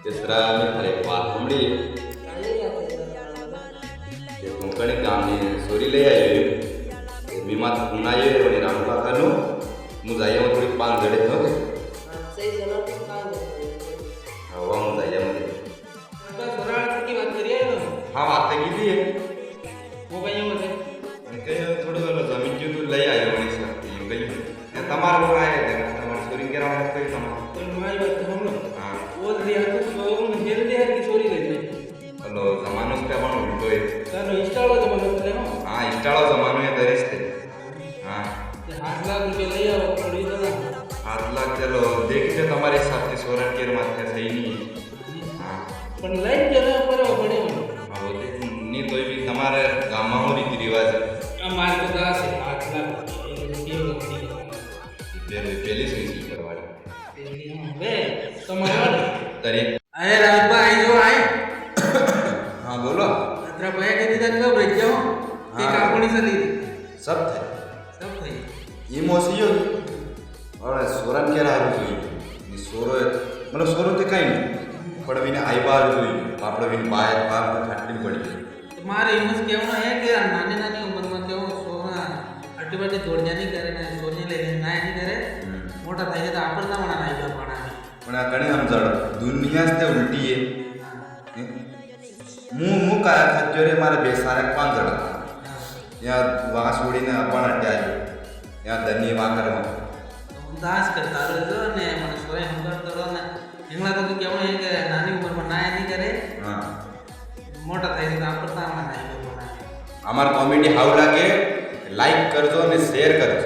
તેસરા ને ખરે વાત સાંભળી કે કોંકણી ગામની સોરી લઈ આવ્યો મીમાં ઉનાયો અને રામ કાકાનું હું જાય થોડી પાન જડે થયો કે હવા હું જાય મને હા વાત તો કીધી કે થોડું જમીન જેવું લઈ આવ્યો મને ગયું તમારું પણ આવ્યા તમારી સોરી કરાવવા કઈ હલો જમાનો જ કહેવાનો ઉલટો એ હા ઇસ્ટાળો જમાનો એ દરેશ તે હા 7 લાખ ચલો દેખીએ તમારે હિસાબથી સોરણ કેર માથે થઈ નહીં હા પણ લઈ જરા પડે હા નહીં તોય બી તમારે ગામમાં હું રીતિ રિવાજ અમારે તો દાસ 8 લાખ પેલી સુઈ કરવાની બે તમારે તરી અરે રાજભાઈ જો આય હા બોલો અતરા ભાઈ કે દીધા કબ રહી જાઓ કે કાપણી સલી સબ થાય સબ થઈ એ મોસીયો હવે સોરણ કેર હારું જોઈએ ની સોરો મતલબ સોરો તે કઈ નહીં પડવીને આઈબાર જોઈએ પાપડવીને બાય બાર ખાટલી પડી તમારે એમ જ કહેવાનું હે કે નાની નાની ઉંમરમાં કેવું સોના આટી બાટી દોડ્યા નહીં કરે ને સોની લઈને ના નહીં કરે મોટા થાય તો આપણે ના વણા નાઈ ગયો પણ આ ઘણી સમજાડો દુનિયા જ તે ઉલટી એ હું કાયા ખાજો રે મારે બે સારા 5 જણા ત્યાં વાસ ઉડીને અપણ અટ્યા ત્યાં ધની વાકરમાં દાસ કરતા રહ્યો ને મને સોરે હંગર કરો ને એમલા તો કેવું હે કે નાની ઉંમરમાં ના નહીં કરે હા મોટા થાય તો આપણે ના વણા નાઈ ગયો અમાર કોમેડી હાવ લાગે લાઈક કરજો અને શેર કરજો